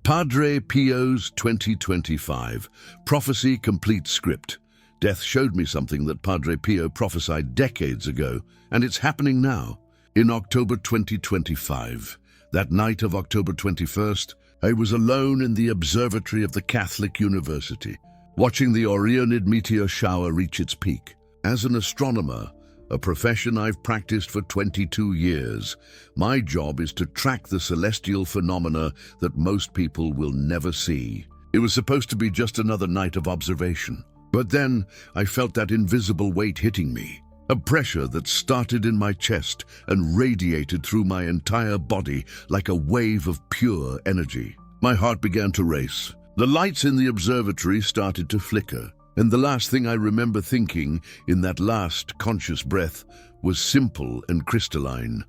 Padre Pío's 2025 Prophecy Complete Script. Death showed me something that Padre Pío prophesied decades ago, and it's happening now. In October 2025, that night of October 21st, I was alone in the observatory of the Catholic University, watching the Orionid meteor shower reach its peak. As an astronomer, a profession I've practiced for 22 years, my job is to track the celestial phenomena that most people will never see. It was supposed to be just another night of observation. But then I felt that invisible weight hitting me, a pressure that started in my chest and radiated through my entire body like a wave of pure energy. My heart began to race. The lights in the observatory started to flicker. And the last thing I remember thinking in that last conscious breath was simple and crystalline.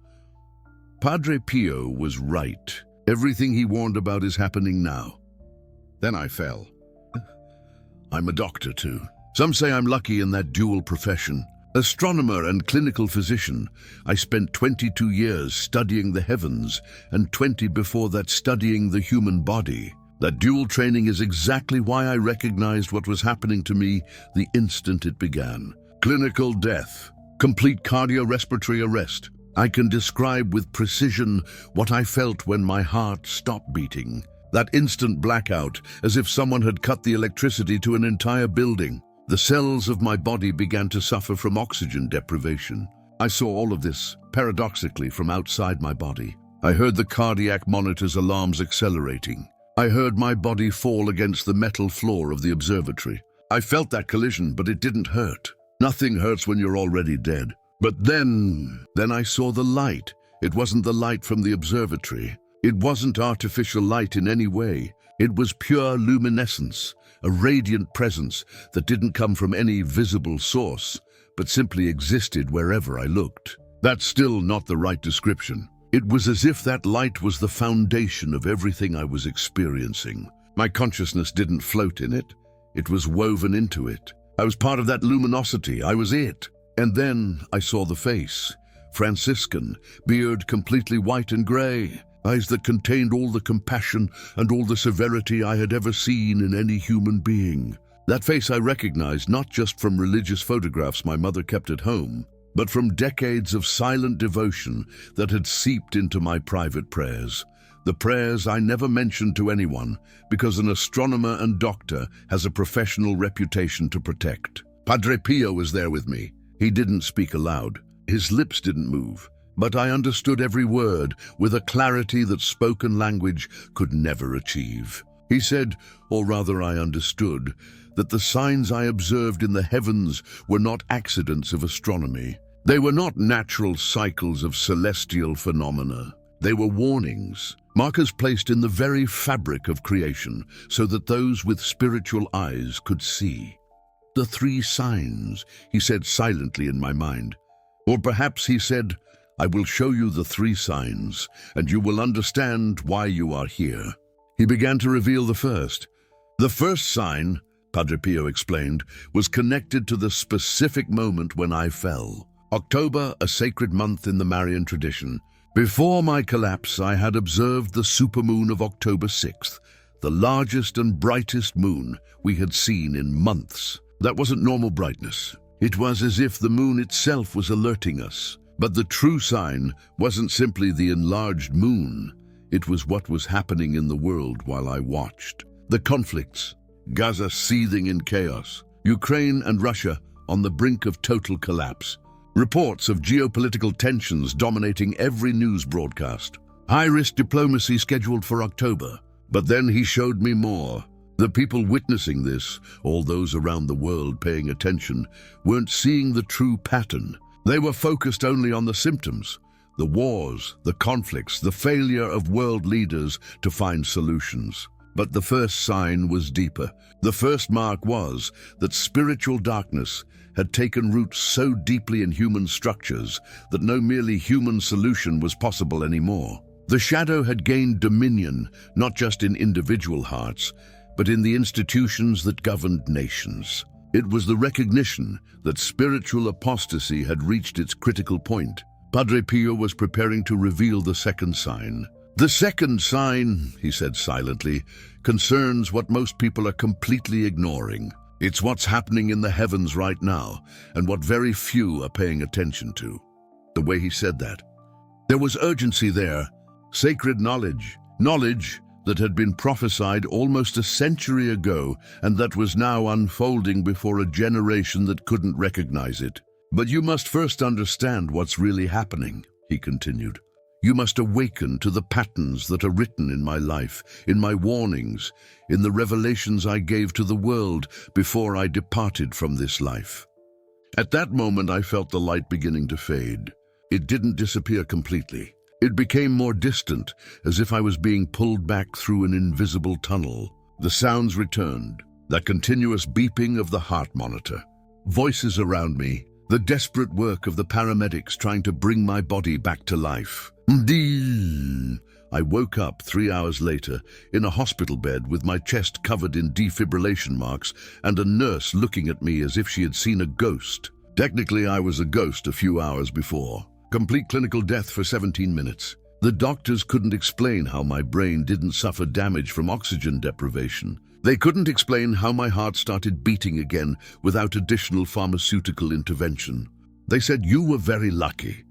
Padre Pío was right. Everything he warned about is happening now. Then I fell. I'm a doctor too. Some say I'm lucky in that dual profession. Astronomer and clinical physician, I spent 22 years studying the heavens and 20 before that studying the human body. That dual training is exactly why I recognized what was happening to me the instant it began. Clinical death, complete cardiorespiratory arrest. I can describe with precision what I felt when my heart stopped beating. That instant blackout, as if someone had cut the electricity to an entire building. The cells of my body began to suffer from oxygen deprivation. I saw all of this, paradoxically, from outside my body. I heard the cardiac monitor's alarms accelerating. I heard my body fall against the metal floor of the observatory. I felt that collision, but it didn't hurt. Nothing hurts when you're already dead. But then I saw the light. It wasn't the light from the observatory. It wasn't artificial light in any way. It was pure luminescence, a radiant presence that didn't come from any visible source, but simply existed wherever I looked. That's still not the right description. It was as if that light was the foundation of everything I was experiencing. My consciousness didn't float in it. It was woven into it. I was part of that luminosity. I was it. And then I saw the face. Franciscan, beard completely white and gray, eyes that contained all the compassion and all the severity I had ever seen in any human being. That face I recognized not just from religious photographs my mother kept at home, but from decades of silent devotion that had seeped into my private prayers. The prayers I never mentioned to anyone because an astronomer and doctor has a professional reputation to protect. Padre Pío was there with me. He didn't speak aloud. His lips didn't move. But I understood every word with a clarity that spoken language could never achieve. He said, or rather I understood, that the signs I observed in the heavens were not accidents of astronomy. They were not natural cycles of celestial phenomena. They were warnings, markers placed in the very fabric of creation so that those with spiritual eyes could see. The three signs, he said silently in my mind. Or perhaps he said, I will show you the three signs, and you will understand why you are here. He began to reveal the first. The first sign, Padre Pío explained, was connected to the specific moment when I fell. October, a sacred month in the Marian tradition. Before my collapse, I had observed the supermoon of October 6th, the largest and brightest moon we had seen in months. That wasn't normal brightness. It was as if the moon itself was alerting us. But the true sign wasn't simply the enlarged moon. It was what was happening in the world while I watched. The conflicts, Gaza seething in chaos, Ukraine and Russia on the brink of total collapse, reports of geopolitical tensions dominating every news broadcast, high-risk diplomacy scheduled for October. But then he showed me more. The people witnessing this, all those around the world paying attention, weren't seeing the true pattern. They were focused only on the symptoms, the wars, the conflicts, the failure of world leaders to find solutions. But the first sign was deeper. The first mark was that spiritual darkness had taken root so deeply in human structures that no merely human solution was possible anymore. The shadow had gained dominion, not just in individual hearts, but in the institutions that governed nations. It was the recognition that spiritual apostasy had reached its critical point. Padre Pío was preparing to reveal the second sign, The second sign, he said silently, concerns what most people are completely ignoring. It's what's happening in the heavens right now, and what very few are paying attention to. The way he said that, there was urgency there, sacred knowledge, knowledge that had been prophesied almost a century ago and that was now unfolding before a generation that couldn't recognize it. But you must first understand what's really happening, he continued. You must awaken to the patterns that are written in my life, in my warnings, in the revelations I gave to the world before I departed from this life. At that moment, I felt the light beginning to fade. It didn't disappear completely. It became more distant, as if I was being pulled back through an invisible tunnel. The sounds returned, that continuous beeping of the heart monitor. Voices around me, the desperate work of the paramedics trying to bring my body back to life. I woke up 3 hours later in a hospital bed with my chest covered in defibrillation marks and a nurse looking at me as if she had seen a ghost. Technically, I was a ghost a few hours before. Complete clinical death for 17 minutes. The doctors couldn't explain how my brain didn't suffer damage from oxygen deprivation. They couldn't explain how my heart started beating again without additional pharmaceutical intervention. They said you were very lucky.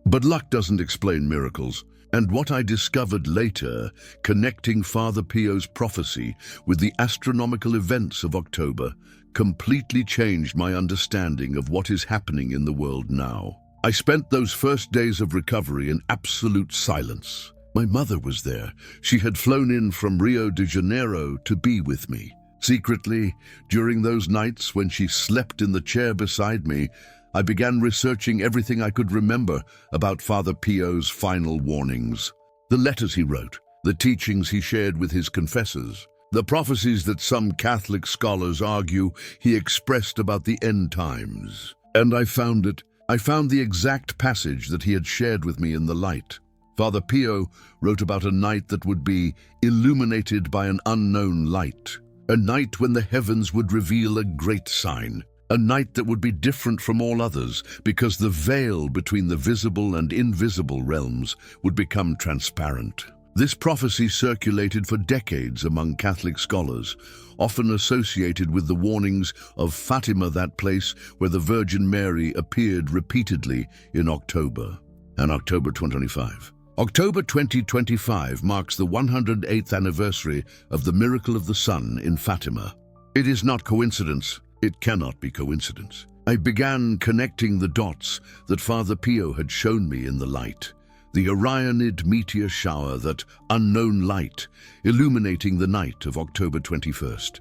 But luck doesn't explain miracles. And what I discovered later, connecting Father Pío's prophecy with the astronomical events of October, completely changed my understanding of what is happening in the world now. I spent those first days of recovery in absolute silence. My mother was there. She had flown in from Rio de Janeiro to be with me. Secretly, during those nights when she slept in the chair beside me, I began researching everything I could remember about Father Pío's final warnings. The letters he wrote, the teachings he shared with his confessors, the prophecies that some Catholic scholars argue he expressed about the end times. And I found the exact passage that he had shared with me in the light. Father Pío wrote about a night that would be illuminated by an unknown light, a night when the heavens would reveal a great sign, a night that would be different from all others because the veil between the visible and invisible realms would become transparent. This prophecy circulated for decades among Catholic scholars, often associated with the warnings of Fatima, that place where the Virgin Mary appeared repeatedly in October, and October 2025. October 2025 marks the 108th anniversary of the miracle of the sun in Fatima. It is not coincidence. It cannot be coincidence. I began connecting the dots that Father Pío had shown me in the light. The Orionid meteor shower, that unknown light, illuminating the night of October 21st.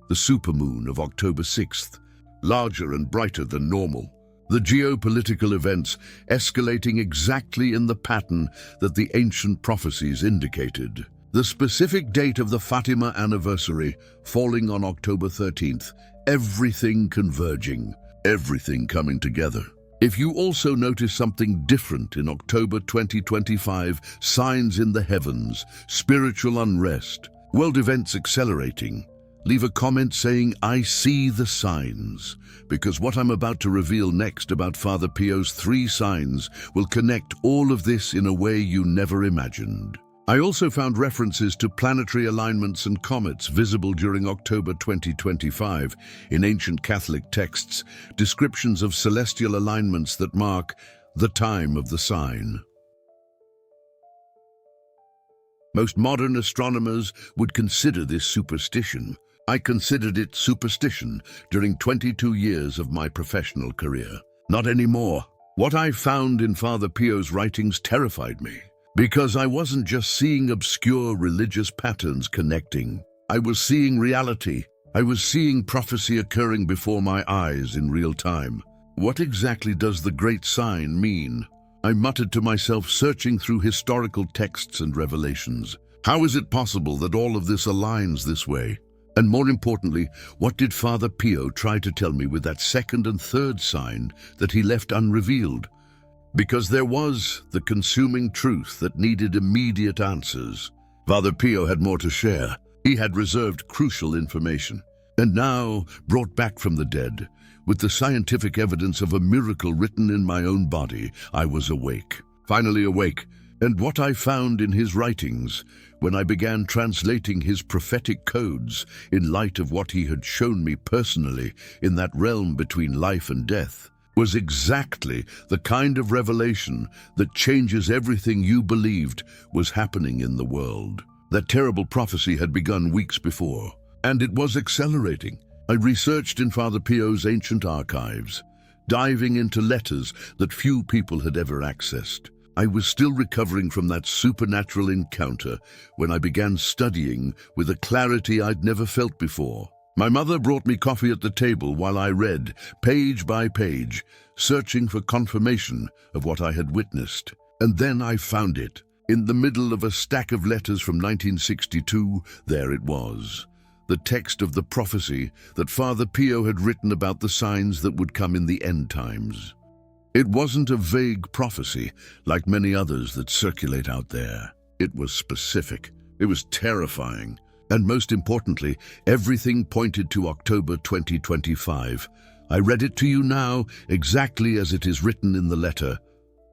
The supermoon of October 6th, larger and brighter than normal. The geopolitical events escalating exactly in the pattern that the ancient prophecies indicated. The specific date of the Fatima anniversary falling on October 13th, everything converging, everything coming together. If you also notice something different in October 2025, signs in the heavens, spiritual unrest, world events accelerating, leave a comment saying, "I see the signs," because what I'm about to reveal next about Father Pío's 3 signs will connect all of this in a way you never imagined. I also found references to planetary alignments and comets visible during October 2025 in ancient Catholic texts, descriptions of celestial alignments that mark the time of the sign. Most modern astronomers would consider this superstition. I considered it superstition during 22 years of my professional career. Not anymore. What I found in Father Pío's writings terrified me, because I wasn't just seeing obscure religious patterns connecting. I was seeing reality. I was seeing prophecy occurring before my eyes in real time. What exactly does the great sign mean? I muttered to myself, searching through historical texts and revelations. How is it possible that all of this aligns this way? And more importantly, what did Father Pío try to tell me with that second and third sign that he left unrevealed? Because there was the consuming truth that needed immediate answers. Father Pío had more to share. He had reserved crucial information. And now, brought back from the dead, with the scientific evidence of a miracle written in my own body, I was awake. Finally awake, And what I found in his writings, when I began translating his prophetic codes in light of what he had shown me personally in that realm between life and death, was exactly the kind of revelation that changes everything you believed was happening in the world. That terrible prophecy had begun weeks before, and it was accelerating. I researched in Father Pío's ancient archives, diving into letters that few people had ever accessed. I was still recovering from that supernatural encounter when I began studying with a clarity I'd never felt before. My mother brought me coffee at the table while I read, page by page, searching for confirmation of what I had witnessed. And then I found it. In the middle of a stack of letters from 1962, there it was. The text of the prophecy that Father Pío had written about the signs that would come in the end times. It wasn't a vague prophecy like many others that circulate out there. It was specific. It was terrifying. And most importantly, everything pointed to October 2025. I read it to you now exactly as it is written in the letter.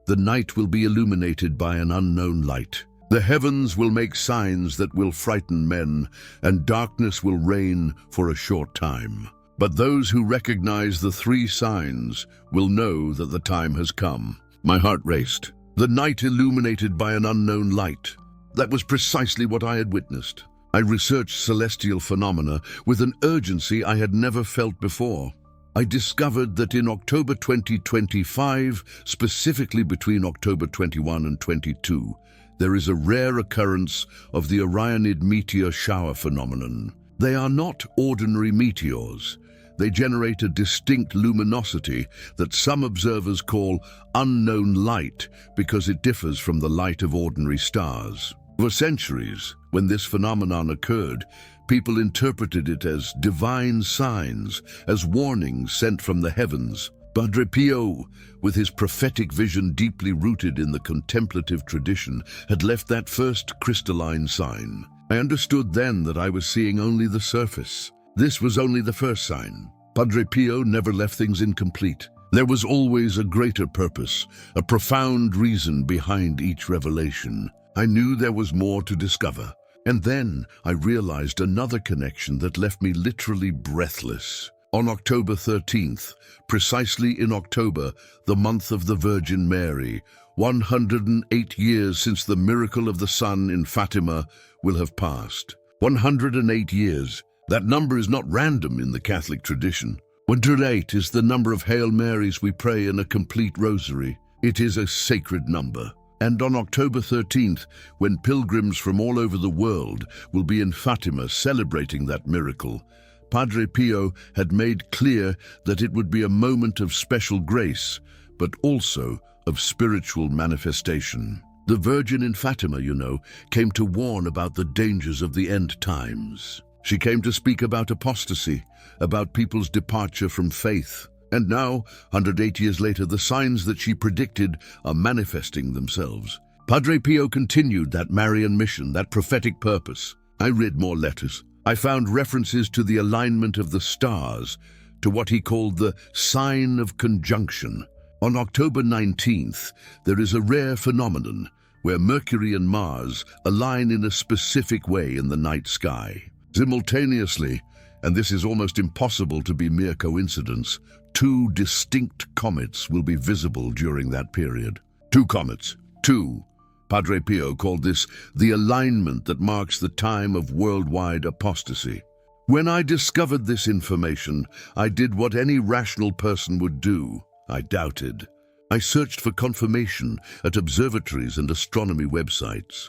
The night will be illuminated by an unknown light. The heavens will make signs that will frighten men, and darkness will reign for a short time. But those who recognize the three signs will know that the time has come. My heart raced. The night illuminated by an unknown light. That was precisely what I had witnessed. I researched celestial phenomena with an urgency I had never felt before. I discovered that in October 2025, specifically between October 21 and 22, there is a rare occurrence of the Orionid meteor shower phenomenon. They are not ordinary meteors. They generate a distinct luminosity that some observers call unknown light because it differs from the light of ordinary stars. For centuries, when this phenomenon occurred, people interpreted it as divine signs, as warnings sent from the heavens. Padre Pío, with his prophetic vision deeply rooted in the contemplative tradition, had left that first crystalline sign. I understood then that I was seeing only the surface. This was only the first sign. Padre Pío never left things incomplete. There was always a greater purpose, a profound reason behind each revelation. I knew there was more to discover. And then I realized another connection that left me literally breathless. On October 13th, precisely in October, the month of the Virgin Mary, 108 years since the miracle of the sun in Fatima will have passed. 108 years. That number is not random in the Catholic tradition. 108 is the number of Hail Marys we pray in a complete rosary. It is a sacred number. And on October 13th, when pilgrims from all over the world will be in Fatima celebrating that miracle, Padre Pío had made clear that it would be a moment of special grace, but also of spiritual manifestation. The Virgin in Fatima, you know, came to warn about the dangers of the end times. She came to speak about apostasy, about people's departure from faith. And now, 108 years later, the signs that she predicted are manifesting themselves. Padre Pío continued that Marian mission, that prophetic purpose. I read more letters. I found references to the alignment of the stars, to what he called the sign of conjunction. On October 19th, there is a rare phenomenon where Mercury and Mars align in a specific way in the night sky. Simultaneously, and this is almost impossible to be mere coincidence, two distinct comets will be visible during that period. Two comets. Two. Padre Pío called this the alignment that marks the time of worldwide apostasy. When I discovered this information, I did what any rational person would do. I doubted. I searched for confirmation at observatories and astronomy websites.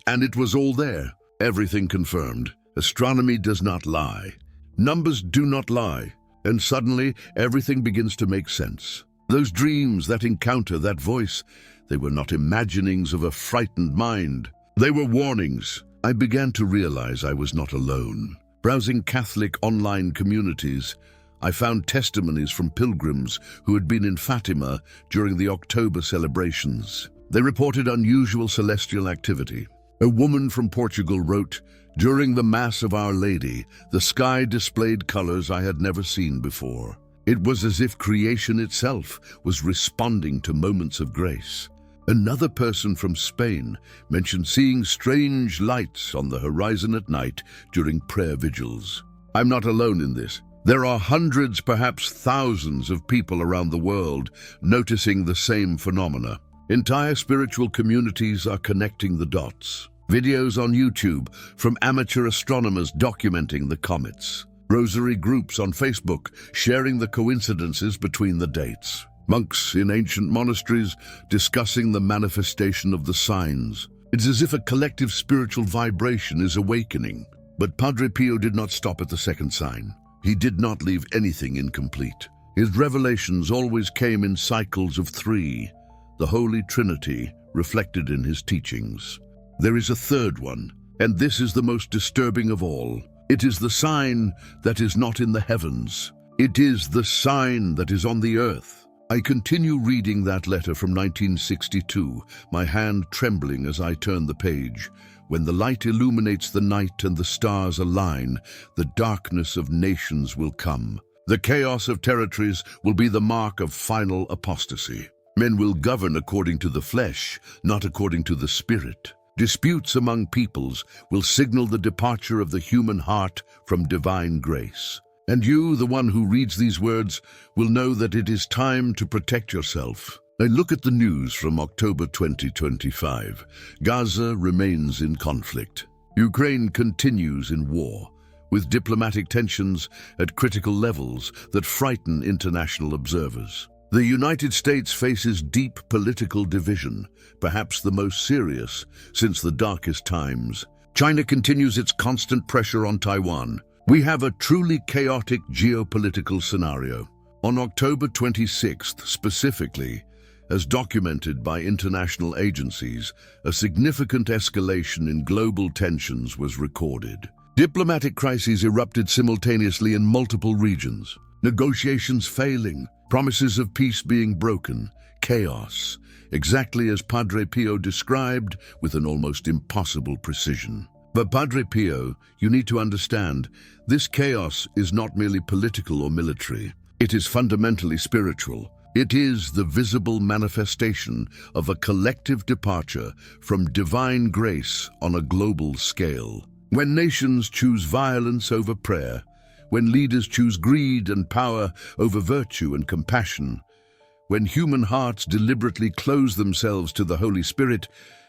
And it was all there. Everything confirmed. Astronomy does not lie. Numbers do not lie. And suddenly, everything begins to make sense. Those dreams, that encounter, that voice, they were not imaginings of a frightened mind. They were warnings. I began to realize I was not alone. Browsing Catholic online communities, I found testimonies from pilgrims who had been in Fatima during the October celebrations. They reported unusual celestial activity. A woman from Portugal wrote, "During the Mass of Our Lady, the sky displayed colors I had never seen before. It was as if creation itself was responding to moments of grace." Another person from Spain mentioned seeing strange lights on the horizon at night during prayer vigils. I'm not alone in this. There are hundreds, perhaps thousands of people around the world noticing the same phenomena. Entire spiritual communities are connecting the dots. Videos on YouTube from amateur astronomers documenting the comets. Rosary groups on Facebook sharing the coincidences between the dates. Monks in ancient monasteries discussing the manifestation of the signs. It's as if a collective spiritual vibration is awakening. But Padre Pío did not stop at the second sign. He did not leave anything incomplete. His revelations always came in cycles of three, the Holy Trinity reflected in his teachings. There is a third one, and this is the most disturbing of all. It is the sign that is not in the heavens. It is the sign that is on the earth. I continue reading that letter from 1962, my hand trembling as I turn the page. When the light illuminates the night and the stars align, the darkness of nations will come. The chaos of territories will be the mark of final apostasy. Men will govern according to the flesh, not according to the spirit. Disputes among peoples will signal the departure of the human heart from divine grace. And you, the one who reads these words, will know that it is time to protect yourself. I look at the news from October 2025. Gaza remains in conflict. Ukraine continues in war, with diplomatic tensions at critical levels that frighten international observers. The United States faces deep political division, perhaps the most serious since the darkest times. China continues its constant pressure on Taiwan. We have a truly chaotic geopolitical scenario. On October 26th, specifically, as documented by international agencies, a significant escalation in global tensions was recorded. Diplomatic crises erupted simultaneously in multiple regions. Negotiations failing, promises of peace being broken, chaos, exactly as Padre Pío described with an almost impossible precision. But Padre Pío, you need to understand, this chaos is not merely political or military. It is fundamentally spiritual. It is the visible manifestation of a collective departure from divine grace on a global scale. When nations choose violence over prayer, when leaders choose greed and power over virtue and compassion, when human hearts deliberately close themselves to the Holy Spirit,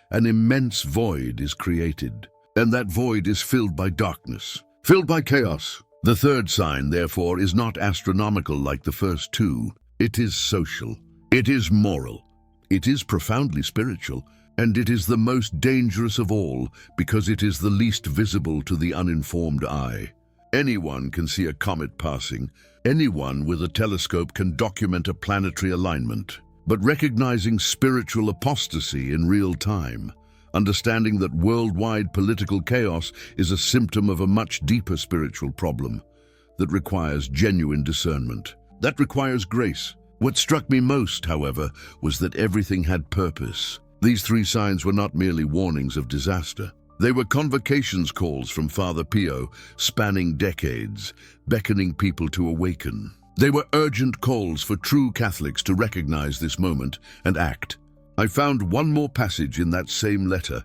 an immense void is created. And that void is filled by darkness, filled by chaos. The third sign, therefore, is not astronomical like the first two. It is social. It is moral. It is profoundly spiritual. And it is the most dangerous of all because it is the least visible to the uninformed eye. Anyone can see a comet passing. Anyone with a telescope can document a planetary alignment. But recognizing spiritual apostasy in real time, understanding that worldwide political chaos is a symptom of a much deeper spiritual problem that requires genuine discernment. That requires grace. What struck me most, however, was that everything had purpose. These three signs were not merely warnings of disaster. They were convocations calls from Father Pío, spanning decades, beckoning people to awaken. They were urgent calls for true Catholics to recognize this moment and act. I found one more passage in that same letter,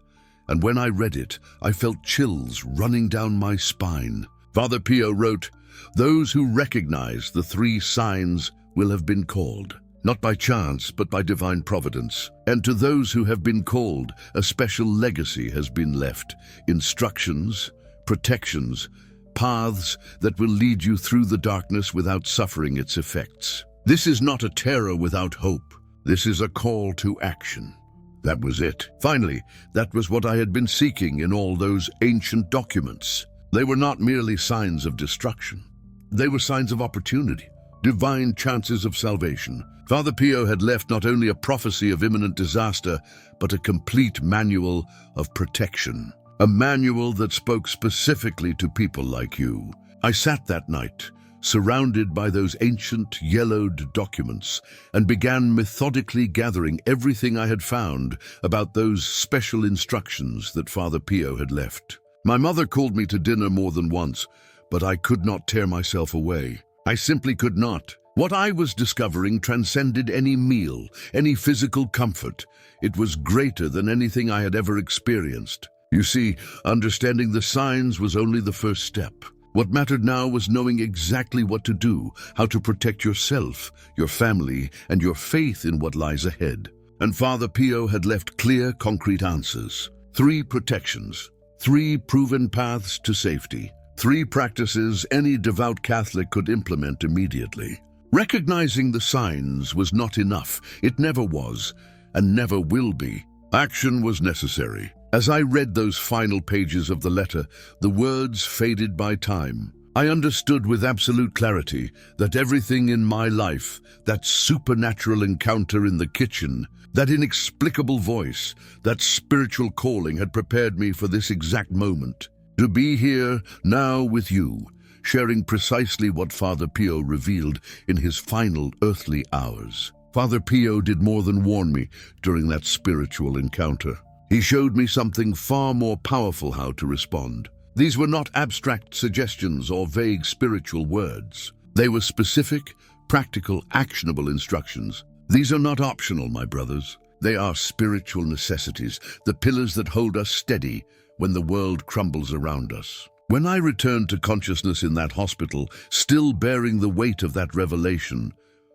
and when I read it, I felt chills running down my spine. Father Pío wrote, "Those who recognize the three signs will have been called, not by chance, but by divine providence. And to those who have been called, a special legacy has been left, instructions, protections, paths that will lead you through the darkness without suffering its effects. This is not a terror without hope. This is a call to action." That was it. Finally, that was what I had been seeking in all those ancient documents. They were not merely signs of destruction. They were signs of opportunity, divine chances of salvation. Father Pío had left not only a prophecy of imminent disaster, but a complete manual of protection. A manual that spoke specifically to people like you. I sat that night, surrounded by those ancient yellowed documents, and began methodically gathering everything I had found about those special instructions that Father Pío had left. My mother called me to dinner more than once, but I could not tear myself away. I simply could not. What I was discovering transcended any meal, any physical comfort. It was greater than anything I had ever experienced. You see, understanding the signs was only the first step. What mattered now was knowing exactly what to do, how to protect yourself, your family, and your faith in what lies ahead. And Father Pío had left clear, concrete answers. 3 protections, 3 proven paths to safety, 3 practices any devout Catholic could implement immediately. Recognizing the signs was not enough. It never was, and never will be. Action was necessary. As I read those final pages of the letter, the words faded by time. I understood with absolute clarity that everything in my life, that supernatural encounter in the kitchen, that inexplicable voice, that spiritual calling had prepared me for this exact moment. To be here now with you, sharing precisely what Father Pío revealed in his final earthly hours. Father Pío did more than warn me during that spiritual encounter. He showed me something far more powerful: how to respond. These were not abstract suggestions or vague spiritual words. They were specific, practical, actionable instructions. These are not optional, my brothers. They are spiritual necessities, the pillars that hold us steady when the world crumbles around us. When I returned to consciousness in that hospital, still bearing the weight of that revelation,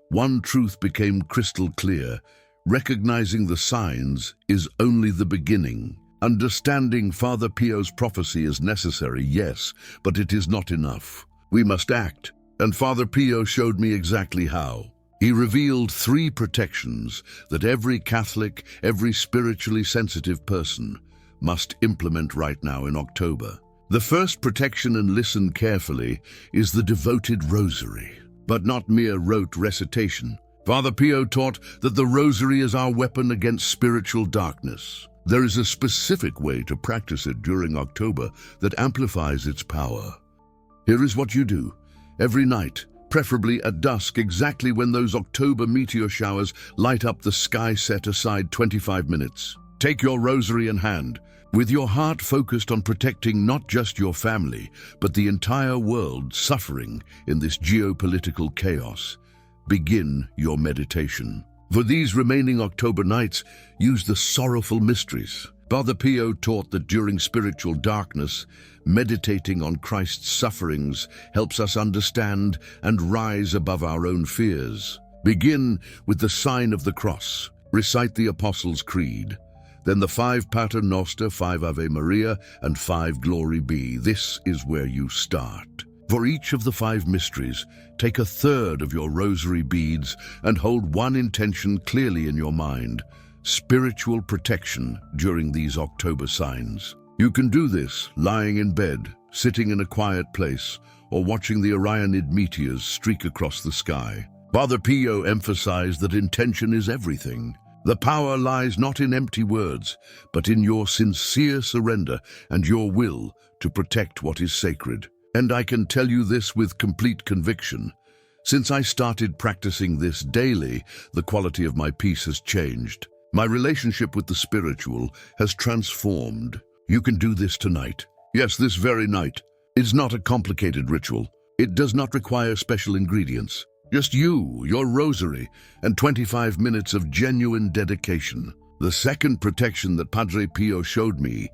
one truth became crystal clear. Recognizing the signs is only the beginning. Understanding Father Pío's prophecy is necessary, yes, but it is not enough. We must act, and Father Pío showed me exactly how. He revealed 3 protections that every Catholic, every spiritually sensitive person must implement right now in October. The first protection, and listen carefully, is the devoted rosary, but not mere rote recitation. Father Pío taught that the rosary is our weapon against spiritual darkness. There is a specific way to practice it during October that amplifies its power. Here is what you do. Every night, preferably at dusk, exactly when those October meteor showers light up the sky, set aside 25 minutes. Take your rosary in hand, with your heart focused on protecting not just your family, but the entire world suffering in this geopolitical chaos. Begin your meditation. For these remaining October nights, use the sorrowful mysteries. Father Pío taught that during spiritual darkness, meditating on Christ's sufferings helps us understand and rise above our own fears. Begin with the sign of the cross. Recite the Apostles' Creed. Then the 5 Pater Noster, 5 Ave Maria, and 5 Glory Be. This is where you start. For each of the 5 mysteries, take a third of your rosary beads and hold one intention clearly in your mind: spiritual protection during these October signs. You can do this lying in bed, sitting in a quiet place, or watching the Orionid meteors streak across the sky. Father Pío emphasized that intention is everything. The power lies not in empty words, but in your sincere surrender and your will to protect what is sacred. And I can tell you this with complete conviction. Since I started practicing this daily, the quality of my peace has changed. My relationship with the spiritual has transformed. You can do this tonight. Yes, this very night. It's not a complicated ritual. It does not require special ingredients. Just you, your rosary, and 25 minutes of genuine dedication. The second protection that Padre Pío showed me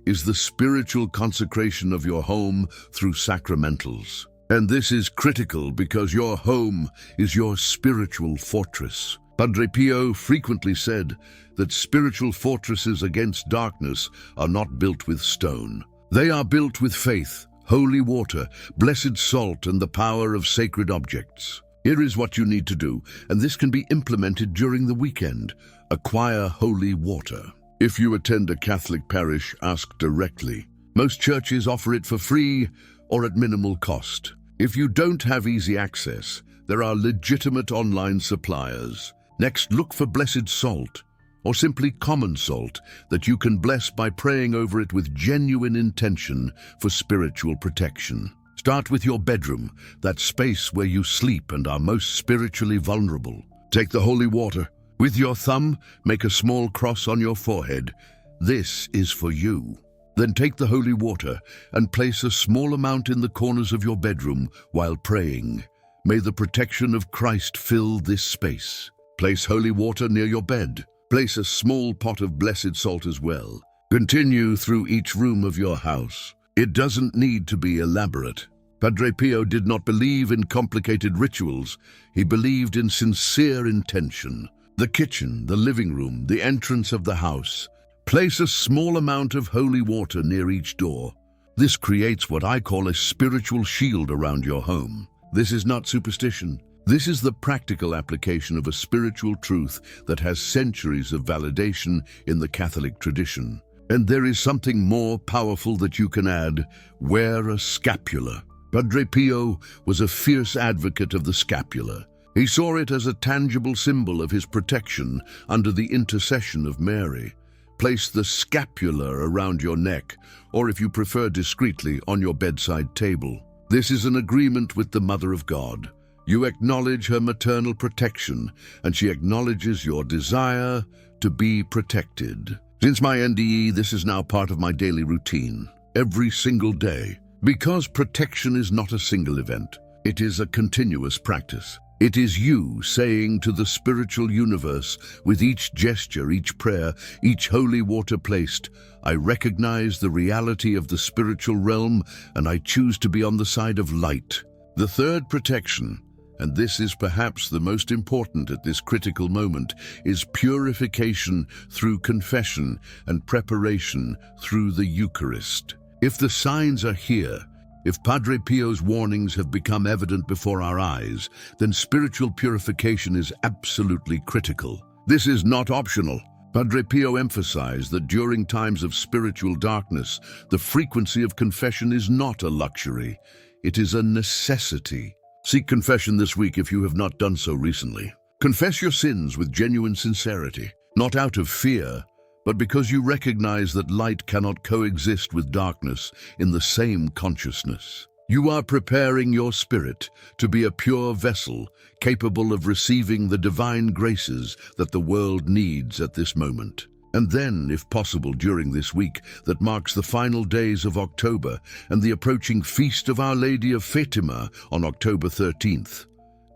is the spiritual consecration of your home through sacramentals. And this is critical because your home is your spiritual fortress. Padre Pío frequently said that spiritual fortresses against darkness are not built with stone. They are built with faith, holy water, blessed salt, and the power of sacred objects. Here is what you need to do, and this can be implemented during the weekend. Acquire holy water. If you attend a Catholic parish, ask directly. Most churches offer it for free or at minimal cost. If you don't have easy access, there are legitimate online suppliers. Next, look for blessed salt, or simply common salt, that you can bless by praying over it with genuine intention for spiritual protection. Start with your bedroom, that space where you sleep and are most spiritually vulnerable. Take the holy water. With your thumb, make a small cross on your forehead. This is for you. Then take the holy water and place a small amount in the corners of your bedroom while praying. May the protection of Christ fill this space. Place holy water near your bed. Place a small pot of blessed salt as well. Continue through each room of your house. It doesn't need to be elaborate. Padre Pio did not believe in complicated rituals. He believed in sincere intention. The kitchen, the living room, the entrance of the house. Place a small amount of holy water near each door. This creates what I call a spiritual shield around your home. This is not superstition. This is the practical application of a spiritual truth that has centuries of validation in the Catholic tradition. And there is something more powerful that you can add. Wear a scapular. Padre Pio was a fierce advocate of the scapular. He saw it as a tangible symbol of his protection under the intercession of Mary. Place the scapular around your neck, or if you prefer discreetly, on your bedside table. This is an agreement with the Mother of God. You acknowledge her maternal protection, and she acknowledges your desire to be protected. Since my NDE, this is now part of my daily routine, every single day. Because protection is not a single event, it is a continuous practice. It is you saying to the spiritual universe, with each gesture, each prayer, each holy water placed, I recognize the reality of the spiritual realm and I choose to be on the side of light. The third protection, and this is perhaps the most important at this critical moment, is purification through confession and preparation through the Eucharist. If the signs are here, if Padre Pio's warnings have become evident before our eyes, then spiritual purification is absolutely critical. This is not optional. Padre Pio emphasized that during times of spiritual darkness, the frequency of confession is not a luxury. It is a necessity. Seek confession this week if you have not done so recently. Confess your sins with genuine sincerity, not out of fear, but because you recognize that light cannot coexist with darkness in the same consciousness. You are preparing your spirit to be a pure vessel capable of receiving the divine graces that the world needs at this moment. And then, if possible, during this week that marks the final days of October and the approaching feast of Our Lady of Fatima on October 13th,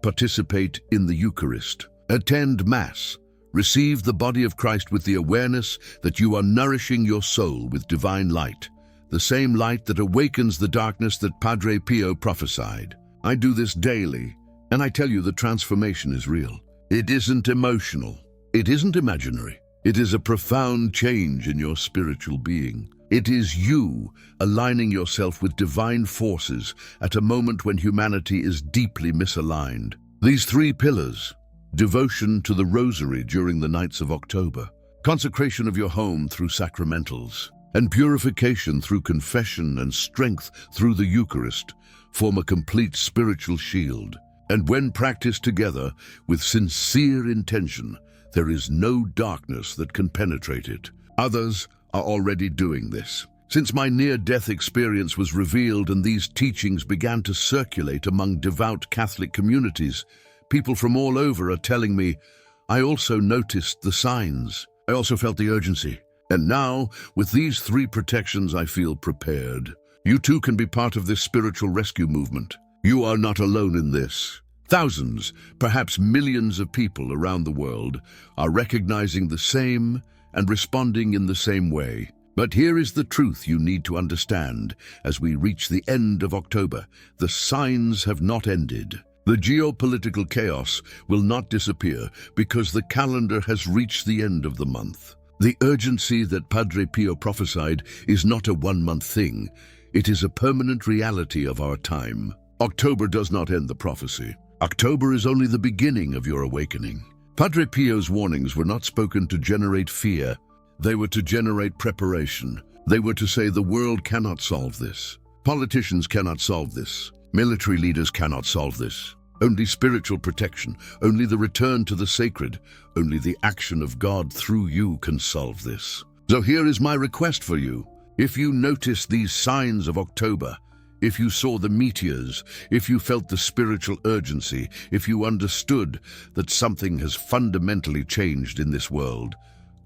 participate in the Eucharist. Attend Mass. Receive the body of Christ with the awareness that you are nourishing your soul with divine light, the same light that awakens the darkness that Padre Pio prophesied. I do this daily, and I tell you the transformation is real. It isn't emotional. It isn't imaginary. It is a profound change in your spiritual being. It is you aligning yourself with divine forces at a moment when humanity is deeply misaligned. These three pillars: devotion to the rosary during the nights of October, consecration of your home through sacramentals, and purification through confession and strength through the Eucharist, form a complete spiritual shield. And when practiced together with sincere intention, there is no darkness that can penetrate it. Others are already doing this. Since my near-death experience was revealed and these teachings began to circulate among devout Catholic communities, people from all over are telling me, I also noticed the signs. I also felt the urgency. And now, with these three protections, I feel prepared. You too can be part of this spiritual rescue movement. You are not alone in this. Thousands, perhaps millions of people around the world are recognizing the same and responding in the same way. But here is the truth you need to understand as we reach the end of October. The signs have not ended. The geopolitical chaos will not disappear because the calendar has reached the end of the month. The urgency that Padre Pio prophesied is not a one-month thing. It is a permanent reality of our time. October does not end the prophecy. October is only the beginning of your awakening. Padre Pio's warnings were not spoken to generate fear. They were to generate preparation. They were to say the world cannot solve this. Politicians cannot solve this. Military leaders cannot solve this. Only spiritual protection, only the return to the sacred, only the action of God through you can solve this. So here is my request for you. If you noticed these signs of October, if you saw the meteors, if you felt the spiritual urgency, if you understood that something has fundamentally changed in this world,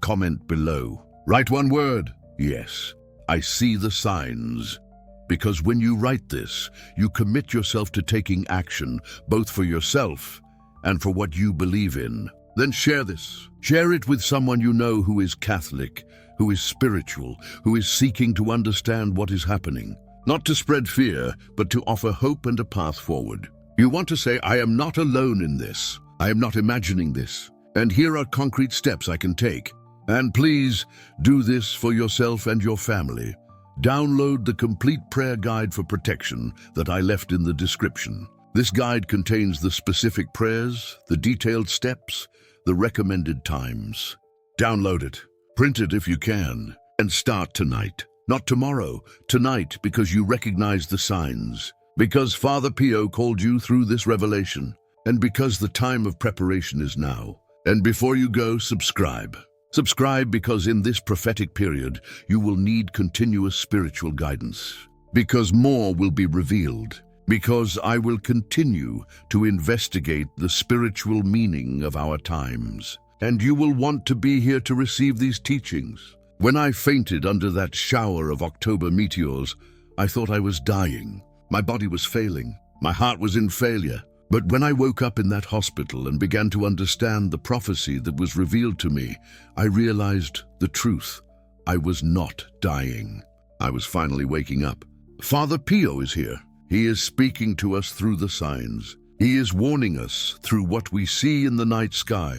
comment below. Write one word. Yes, I see the signs. because when you write this, you commit yourself to taking action, both for yourself and for what you believe in. Then share this. Share it with someone you know who is Catholic, who is spiritual, who is seeking to understand what is happening. Not to spread fear, but to offer hope and a path forward. You want to say, I am not alone in this. I am not imagining this. And here are concrete steps I can take. And please do this for yourself and your family. Download the complete prayer guide for protection that I left in the description. This guide contains the specific prayers, the detailed steps, the recommended times. Download it, print it if you can, and start tonight. Not tomorrow, tonight, because you recognize the signs. Because Father Pío called you through this revelation, and because the time of preparation is now. And before you go, subscribe. Subscribe because in this prophetic period, you will need continuous spiritual guidance. Because more will be revealed. Because I will continue to investigate the spiritual meaning of our times. And you will want to be here to receive these teachings. When I fainted under that shower of October meteors, I thought I was dying. My body was failing. My heart was in failure. But when I woke up in that hospital and began to understand the prophecy that was revealed to me, I realized the truth. I was not dying. I was finally waking up. Father Pío is here. He is speaking to us through the signs. He is warning us through what we see in the night sky,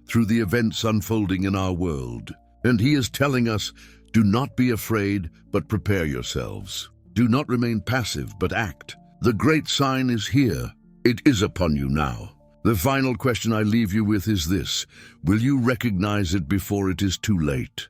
through the events unfolding in our world. And he is telling us, do not be afraid, but prepare yourselves. Do not remain passive, but act. The great sign is here. It is upon you now. The final question I leave you with is this: will you recognize it before it is too late?